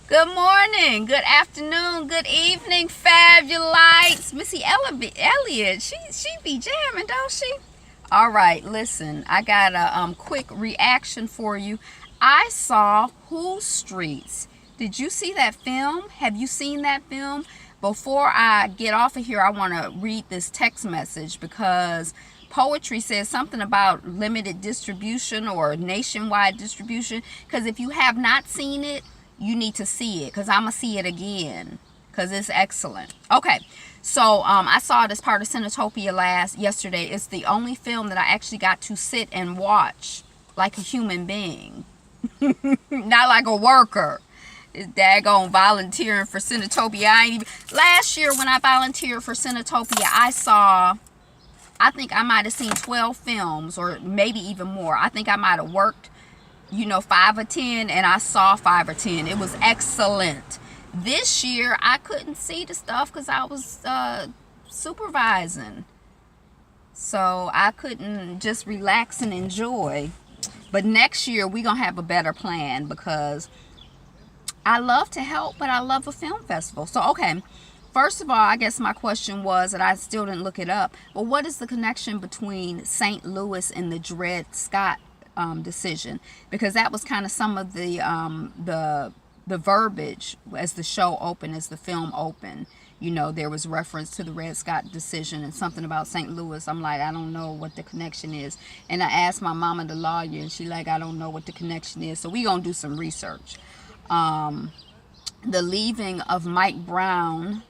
Good morning, good afternoon, good evening, fabulites. Missy Elliott, she be jamming, don't she? All right, listen, I got a quick reaction for you. I saw Who Streets. Did you see that film? Have you seen that film? Before I get off of here, I want to read this text message because Poetry says something about limited distribution or nationwide distribution. Because if you have not seen it, you need to see it, because I'm going to see it again because it's excellent. Okay, so I saw it as part of Cinetopia yesterday. It's the only film that I actually got to sit and watch like a human being. Not like a worker. It's daggone volunteering for Cinetopia. Last year when I volunteered for Cinetopia, I think I might have seen 12 films or maybe even more. I think I might have worked 5 or 10, and I saw 5 or 10. It was excellent. This year, I couldn't see the stuff because I was supervising. So I couldn't just relax and enjoy. But next year, we're going to have a better plan because I love to help, but I love a film festival. So, okay. First of all, I guess my question was, and I still didn't look it up, well, what is the connection between St. Louis and the Dred Scott decision? Because that was kind of some of the verbiage as the show opened, as the film opened. There was reference to the Dred Scott decision and something about St. Louis. I'm like, I don't know what the connection is. And I asked my mama, the lawyer, and she like, I don't know what the connection is. So we gonna do some research. The leaving of Mike Brown,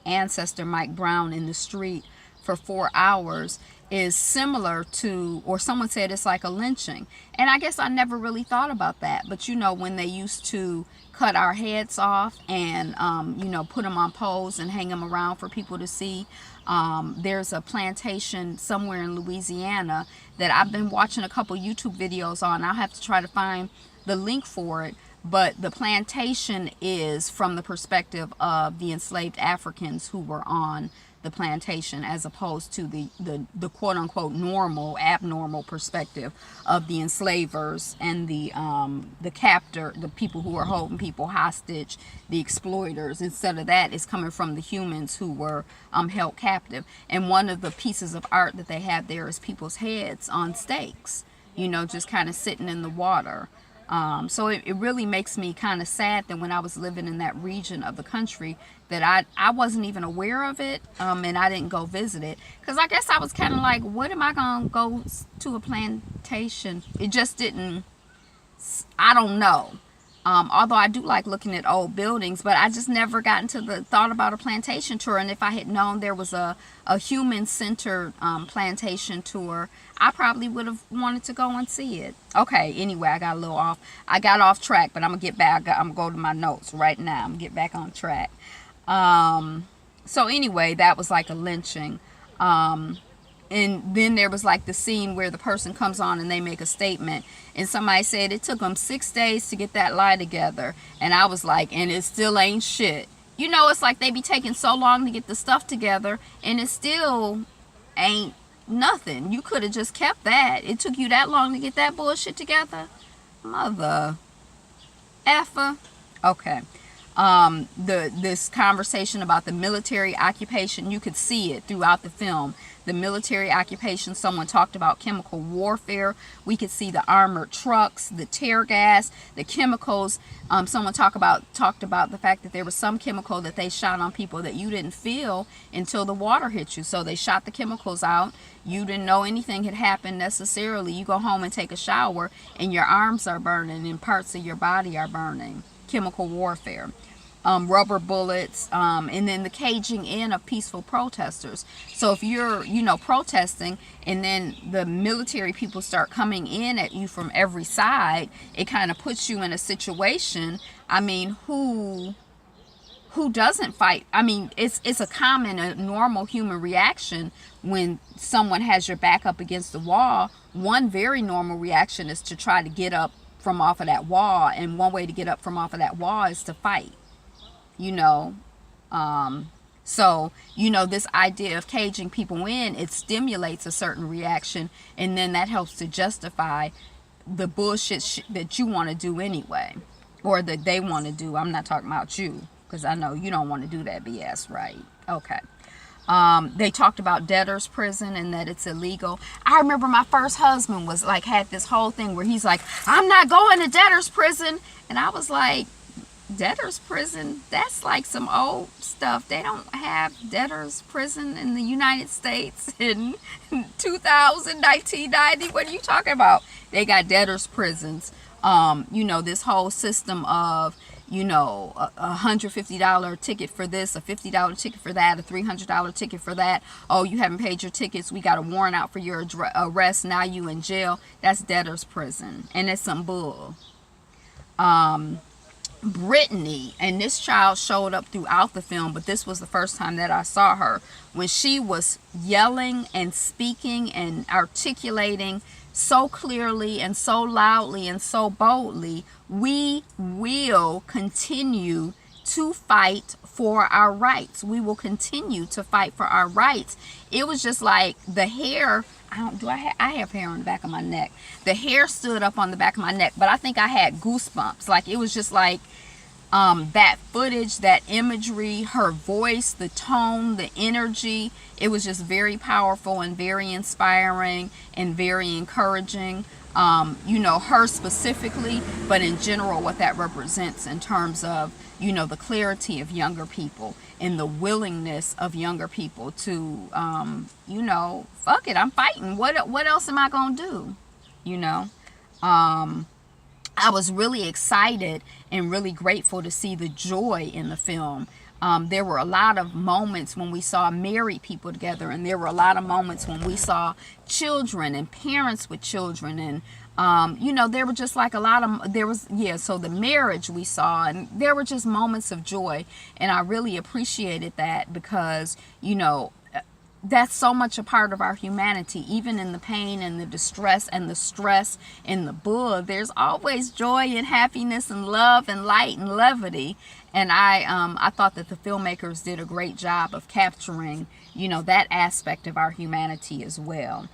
ancestor Mike Brown, in the street for 4 hours is similar to, or someone said it's like a lynching. And I guess I never really thought about that. But when they used to cut our heads off and put them on poles and hang them around for people to see, there's a plantation somewhere in Louisiana that I've been watching a couple YouTube videos on. I'll have to try to find the link for it. But the plantation is from the perspective of the enslaved Africans who were on the plantation, as opposed to the quote-unquote abnormal perspective of the enslavers and the captor, the people who were holding people hostage, the exploiters. Instead of that, it's coming from the humans who were held captive. And one of the pieces of art that they have there is people's heads on stakes, just kind of sitting in the water. So it really makes me kind of sad that when I was living in that region of the country that I wasn't even aware of it, and I didn't go visit it, because I guess I was kind of like, what am I going to go to a plantation? It just didn't, I don't know. Although I do like looking at old buildings, but I just never got into the thought about a plantation tour. And if I had known there was a human-centered plantation tour, I probably would have wanted to go and see it. Okay, anyway, I got off track, but I'm going to get back. I'm going to go to my notes right now. I'm going to get back on track. So anyway, that was like a lynching. And then there was like the scene where the person comes on and they make a statement, and somebody said it took them 6 days to get that lie together. And I was like, and it still ain't shit. It's like they be taking so long to get the stuff together, and it still ain't nothing. You could have just kept that. It took you that long to get that bullshit together? Mother effer. Okay. This conversation about the military occupation, you could see it throughout the film. The military occupation, someone talked about chemical warfare. We could see the armored trucks, the tear gas, the chemicals. Someone talked about the fact that there was some chemical that they shot on people that you didn't feel until the water hit you. So they shot the chemicals out. You didn't know anything had happened necessarily. You go home and take a shower and your arms are burning and parts of your body are burning. Chemical warfare. Rubber bullets, and then the caging in of peaceful protesters. So if you're, protesting, and then the military people start coming in at you from every side, it kind of puts you in a situation. I mean, who doesn't fight? I mean, it's a normal human reaction when someone has your back up against the wall. One very normal reaction is to try to get up from off of that wall, and one way to get up from off of that wall is to fight. So, this idea of caging people in, it stimulates a certain reaction, and then that helps to justify the bullshit that you want to do anyway. or that they want to do. I'm not talking about you, because I know you don't want to do that BS, right? Okay. They talked about debtor's prison and that it's illegal. I remember my first husband was like, had this whole thing where he's like, I'm not going to debtor's prison. And I was like, debtor's prison? That's like some old stuff. They don't have debtor's prison in the United States in 2000, 1990. What are you talking about? They got debtor's prisons. You know, this whole system of, you know, a $150 ticket for this, a $50 ticket for that, a $300 ticket for that. Oh, you haven't paid your tickets. We got a warrant out for your arrest. Now you in jail. That's debtor's prison. And it's some bull. Brittany, and this child showed up throughout the film, but this was the first time that I saw her, when she was yelling and speaking and articulating so clearly and so loudly and so boldly, we will continue to fight for our rights. We will continue to fight for our rights. It was just like the hair, I have hair on the back of my neck. The hair stood up on the back of my neck, but I think I had goosebumps. Like, it was just like that footage, that imagery, her voice, the tone, the energy. It was just very powerful and very inspiring and very encouraging. You know, her specifically, but in general, what that represents in terms of, you know, the clarity of younger people and the willingness of younger people to, you know, fuck it, I'm fighting. What else am I gonna do? You know, I was really excited and really grateful to see the joy in the film. There were a lot of moments when we saw married people together, and there were a lot of moments when we saw children and parents with children, and you know, there were just like a lot of, there was, yeah, so the marriage we saw, and there were just moments of joy, and I really appreciated that, because, you know, that's so much a part of our humanity. Even in the pain and the distress and the stress and the bull, there's always joy and happiness and love and light and levity. And I thought that the filmmakers did a great job of capturing, you know, that aspect of our humanity as well.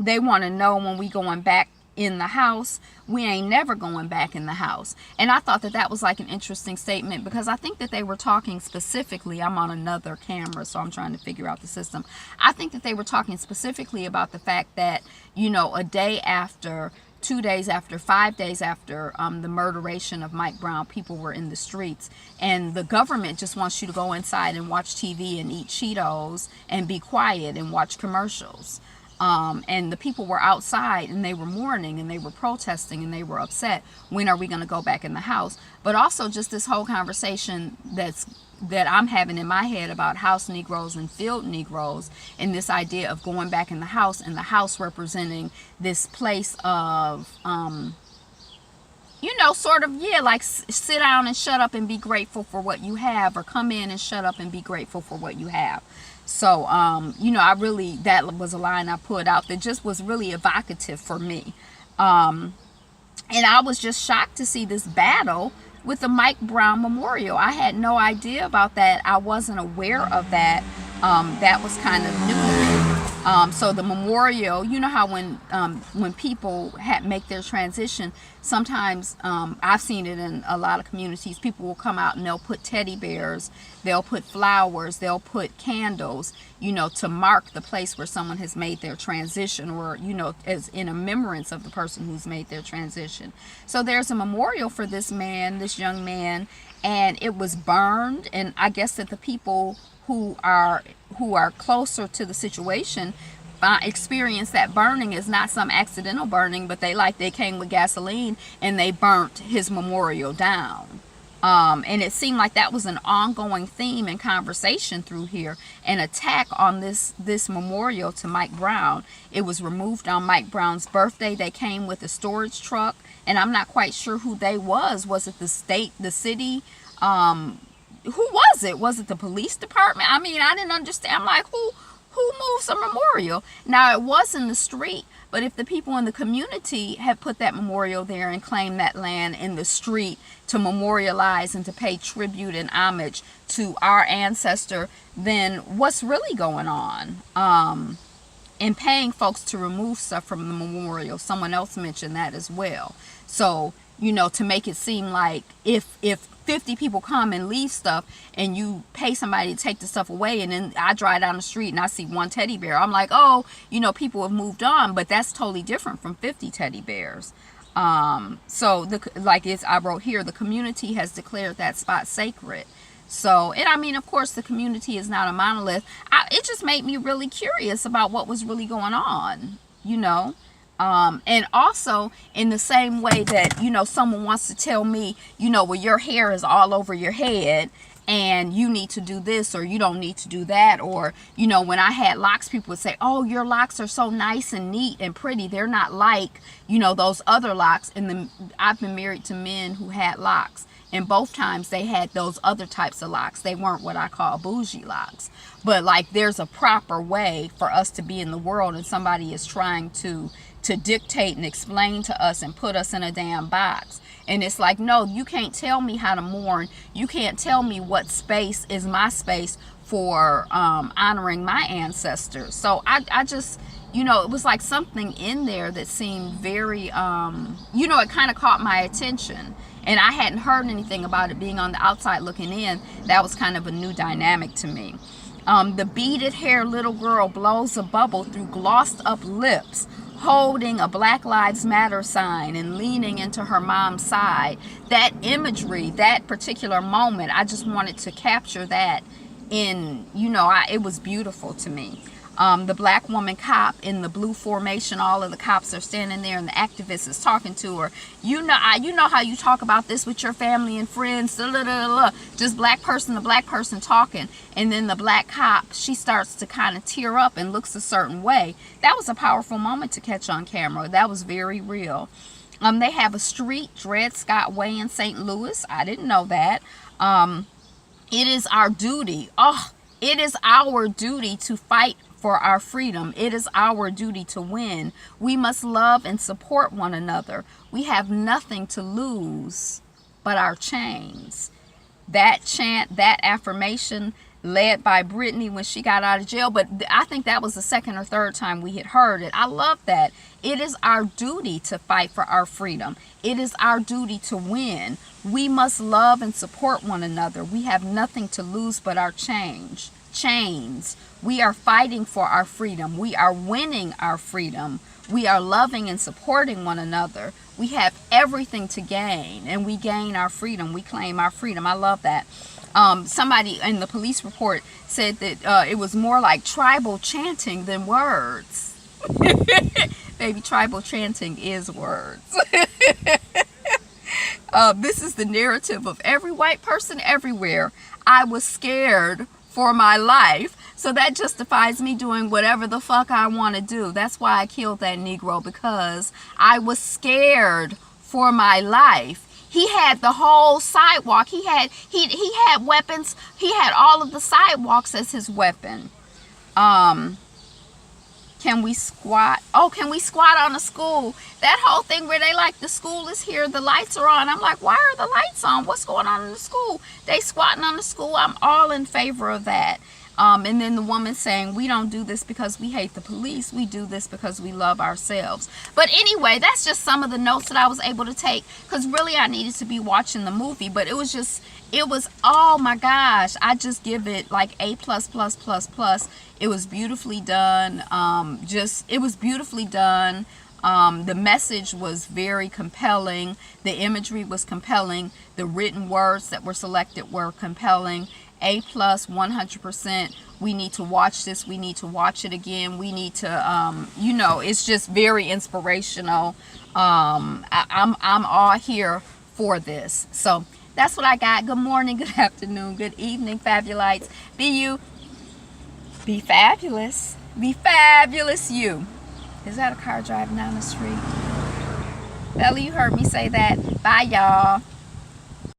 They want to know when we going back in the house. We ain't never going back in the house. And I thought that that was like an interesting statement, because I think that they were talking specifically, I'm on another camera, so I'm trying to figure out the system. I think that they were talking specifically about the fact that, you know, a day after, 2 days after, 5 days after the murderation of Mike Brown, people were in the streets, and the government just wants you to go inside and watch TV and eat Cheetos and be quiet and watch commercials. And the people were outside, and they were mourning, and they were protesting, and they were upset. When are we going to go back in the house? But also just this whole conversation that I'm having in my head about house Negroes and field Negroes, and this idea of going back in the house, and the house representing this place of, you know, sort of, yeah, like sit down and shut up and be grateful for what you have, or come in and shut up and be grateful for what you have. So, you know, that was a line I put out that just was really evocative for me. And I was just shocked to see this battle with the Mike Brown Memorial. I had no idea about that. I wasn't aware of that. That was kind of new to me. So the memorial, you know how when people make their transition, sometimes I've seen it in a lot of communities, people will come out and they'll put teddy bears, they'll put flowers, they'll put candles, you know, to mark the place where someone has made their transition, or, you know, as in a remembrance of the person who's made their transition. So there's a memorial for this man, this young man, and it was burned. And I guess that the people who are closer to the situation experience that burning is not some accidental burning, but they came with gasoline and they burnt his memorial down. And it seemed like that was an ongoing theme and conversation through here, an attack on this memorial to Mike Brown. It was removed on Mike Brown's birthday. They came with a storage truck, and I'm not quite sure who they was. Was it the state, the city? Who was it? Was it the police department? I mean, I didn't understand. I'm like, who moves a memorial? Now, it was in the street, but if the people in the community had put that memorial there and claimed that land in the street to memorialize and to pay tribute and homage to our ancestor, then what's really going on? And paying folks to remove stuff from the memorial. Someone else mentioned that as well. So you know, to make it seem like if 50 people come and leave stuff and you pay somebody to take the stuff away, and then I drive down the street and I see one teddy bear, I'm like, oh, you know, people have moved on. But that's totally different from 50 teddy bears. So I wrote here, the community has declared that spot sacred. So, and I mean, of course, the community is not a monolith. It just made me really curious about what was really going on, you know. And also in the same way that, you know, someone wants to tell me, you know, well, your hair is all over your head and you need to do this, or you don't need to do that. Or, you know, when I had locks, people would say, oh, your locks are so nice and neat and pretty. They're not like, you know, those other locks. And I've been married to men who had locks, and both times they had those other types of locks. They weren't what I call bougie locks. But like, there's a proper way for us to be in the world, and somebody is trying to dictate and explain to us and put us in a damn box. And it's like, no, you can't tell me how to mourn. You can't tell me what space is my space for honoring my ancestors. So I just, you know, it was like something in there that seemed very, you know, it kind of caught my attention. And I hadn't heard anything about it being on the outside looking in. That was kind of a new dynamic to me. The beaded hair little girl blows a bubble through glossed up lips, holding a Black Lives Matter sign and leaning into her mom's side. That imagery, that particular moment, I just wanted to capture that in, you know, it was beautiful to me. The black woman cop in the blue formation, all of the cops are standing there and the activist is talking to her. You know how you talk about this with your family and friends, just black person to black person talking. And then the black cop, she starts to kind of tear up and looks a certain way. That was a powerful moment to catch on camera. That was very real. They have a street, Dred Scott Way in St. Louis. I didn't know that. It is our duty. It is our duty to fight for our freedom. It is our duty to win. We must love and support one another. We have nothing to lose but our chains. That chant, that affirmation, led by Brittany when she got out of jail, but I think that was the second or third time we had heard it. I love that. It is our duty to fight for our freedom. It is our duty to win. We must love and support one another. We have nothing to lose but our chains. We are fighting for our freedom. We are winning our freedom. We are loving and supporting one another. We have everything to gain, and we gain our freedom. We claim our freedom. I love that. Somebody in the police report said that it was more like tribal chanting than words. Baby, tribal chanting is words. This is the narrative of every white person everywhere. I was scared for my life, so that justifies me doing whatever the fuck I want to do. That's why I killed that Negro, because I was scared for my life. He had the whole sidewalk. He had weapons. He had all of the sidewalks as his weapon. Can we squat? Oh, can we squat on a school? That whole thing where they like, the school is here, the lights are on. I'm like, why are the lights on? What's going on in the school? They squatting on the school. I'm all in favor of that. And then the woman saying, we don't do this because we hate the police. We do this because we love ourselves. But anyway, that's just some of the notes that I was able to take, because really I needed to be watching the movie. But it was, oh my gosh, I just give it like A++++. It was beautifully done. It was beautifully done. The message was very compelling. The imagery was compelling. The written words that were selected were compelling. A+, 100%. We need to watch this. We need to watch it again. We need to, you know, it's just very inspirational. I'm all here for this. So that's what I got. Good morning, good afternoon, good evening, Fabulites. Be you. Be fabulous. Be fabulous, you. Is that a car driving down the street? Bella, you heard me say that. Bye, y'all.